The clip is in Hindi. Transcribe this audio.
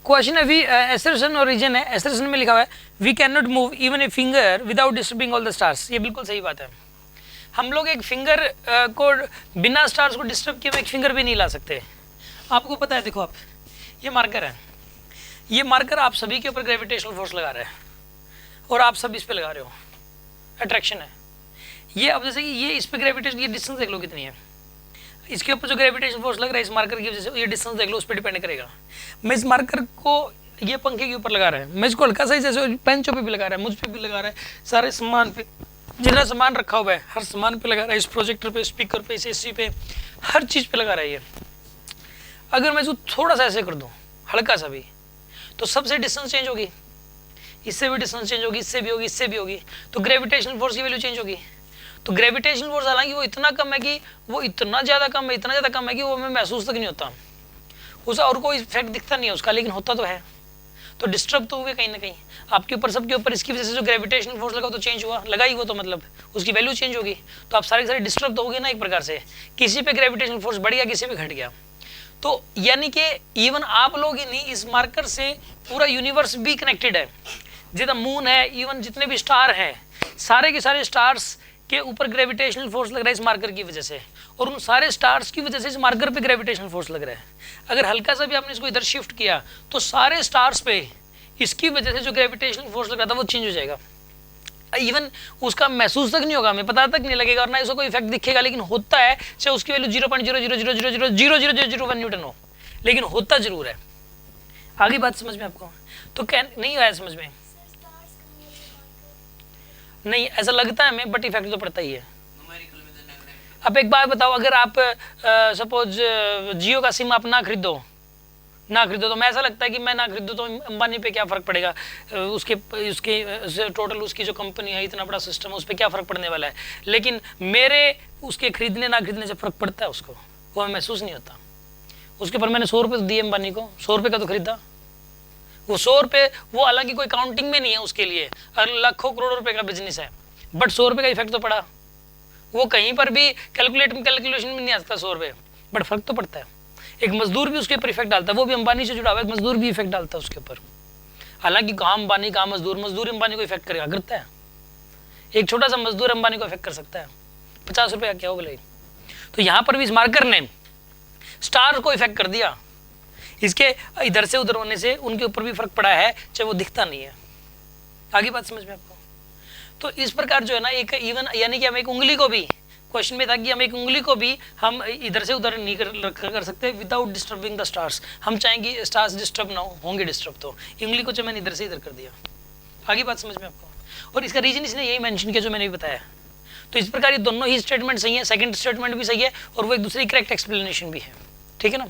क्वेश्चन है वी एसेशन और रीजन है, एसेशन में लिखा हुआ है we can not move even a finger without disturbing all the stars. ये बिल्कुल सही बात है। हम लोग एक फिंगर को बिना स्टार्स को डिस्टर्ब किए एक फिंगर भी नहीं ला सकते। आपको पता है, देखो आप, ये मार्कर है, ये मार्कर आप सभी के ऊपर ग्रेविटेशनल फोर्स लगा रहे हैं और आप सब इस पे लगा रहे हो, अट्रैक्शन है ये। अब जैसे कि ये इस पे ग्रेविटेशन, ये डिस्टेंस देख लो कितनी है, इसके ऊपर जो ग्रेविटेशन फोर्स लग रहा है इस मार्कर की वजह से, ये डिस्टेंस देख लो, उस पर डिपेंड करेगा। मैं इस मार्कर को ये पंखे के ऊपर लगा रहा है, मैं इसको हल्का सा जैसे बेंचों पे भी लगा रहा है, मुझ पे भी लगा रहा है, सारे सामान पे, जितना सामान रखा हुआ है हर सामान पे लगा रहा है, इस प्रोजेक्टर पे, स्पीकर पे, इस एसी पे, हर चीज़ पे लगा रहा है ये। अगर मैं इसको थोड़ा सा ऐसे कर दूँ, हल्का सा भी, तो सबसे डिस्टेंस चेंज होगी, इससे भी डिस्टेंस चेंज होगी, इससे भी होगी, इससे भी होगी, तो ग्रेविटेशनल फोर्स की वैल्यू चेंज होगी। तो ग्रेविटेशनल फोर्स हालांकि वो इतना कम है कि वो इतना ज़्यादा कम है, इतना ज़्यादा कम है कि वो हमें महसूस तक नहीं होता, उसका और कोई इफेक्ट दिखता नहीं है उसका, लेकिन होता तो है। तो डिस्टर्ब तो हुए कहीं ना कहीं आपके ऊपर, सबके ऊपर, इसकी वजह से जो ग्रेविटेशनल फोर्स लगा तो चेंज हुआ, लगा ही वो, तो मतलब उसकी वैल्यू चेंज होगी। तो आप सारे के सारे डिस्टर्ब तो होगी ना एक प्रकार से, किसी पे ग्रेविटेशनल फोर्स बढ़ गया, किसी पे घट गया। तो यानी कि इवन आप लोग ही नहीं, इस मार्कर से पूरा यूनिवर्स भी कनेक्टेड है। जितना मून है, इवन जितने भी स्टार हैं, सारे के सारे स्टार्स के ऊपर ग्रेविटेशनल फोर्स लग रहा है इस मार्कर की वजह से, और उन सारे स्टार्स की वजह से इस मार्कर पे ग्रेविटेशनल फोर्स लग रहा है। अगर हल्का सा भी आपने इसको इधर शिफ्ट किया तो सारे स्टार्स पे इसकी वजह से जो ग्रेविटेशनल फोर्स लग रहा था वो चेंज हो जाएगा। इवन उसका महसूस तक नहीं होगा, हमें पता तक नहीं लगेगा और ना इसको कोई इफेक्ट दिखेगा, लेकिन होता है, चाहे उसकी वैल्यू 0.00000000000 न्यूटन हो, लेकिन होता जरूर है। आगे बात समझ में आपको? तो क्या नहीं आया समझ में? नहीं, ऐसा लगता है हमें, बट इफेक्ट तो पड़ता ही है। अब एक बात बताओ, अगर आप सपोज जियो का सिम आप ना खरीदो तो मैं, ऐसा लगता है कि मैं ना खरीदूँ तो अंबानी पे क्या फ़र्क पड़ेगा, उसके टोटल उसकी जो कंपनी है, इतना बड़ा सिस्टम है, उस पर क्या फ़र्क पड़ने वाला है। लेकिन मेरे उसके खरीदने ना खरीदने से फ़र्क पड़ता है उसको, वो हमें महसूस नहीं होता। उसके ऊपर मैंने 100 रुपये दिए अंबानी को, 100 रुपये का तो खरीदा, वो 100 रुपये, वो हालांकि कोई काउंटिंग में नहीं है उसके लिए, लाखों करोड़ों रुपए का बिजनेस है, बट 100 रुपये का इफेक्ट तो पड़ा। वो कहीं पर भी कैलकुलेशन में नहीं आ सकता 100 रुपये, बट फर्क तो पड़ता है। एक मजदूर भी उसके ऊपर इफेक्ट डालता है, वो भी अंबानी से जुड़ा हुआ है, मजदूर भी इफेक्ट डालता है उसके ऊपर। हालांकि कहाँ अंबानी, कहाँ मजदूर अंबानी को इफेक्ट करेगा, करता है। एक छोटा सा मजदूर अंबानी को इफेक्ट कर सकता है, 50 रुपये का क्या हो बोले। तो यहाँ पर भी इस मार्कर ने स्टार को इफेक्ट कर दिया, इसके इधर से उधर होने से उनके ऊपर भी फर्क पड़ा है, चाहे वो दिखता नहीं है। आगे बात समझ में आपको? तो इस प्रकार जो है ना, एक इवन यानी कि हम एक उंगली को भी, क्वेश्चन में था कि हम एक उंगली को भी हम इधर से उधर नहीं कर सकते विदाउट डिस्टर्बिंग द स्टार्स। हम चाहेंगे स्टार्स डिस्टर्ब ना होंगे डिस्टर्ब, तो उंगली को जो मैंने इधर से इधर कर दिया। आगे बात समझ में आपको? और इसका रीजन इसने यही मेंशन किया जो मैंने भी बताया। तो इस प्रकार ये दोनों ही स्टेटमेंट सही है, सेकंड स्टेटमेंट भी सही है और वो एक दूसरे की करेक्ट एक्सप्लेनेशन भी है, ठीक है ना।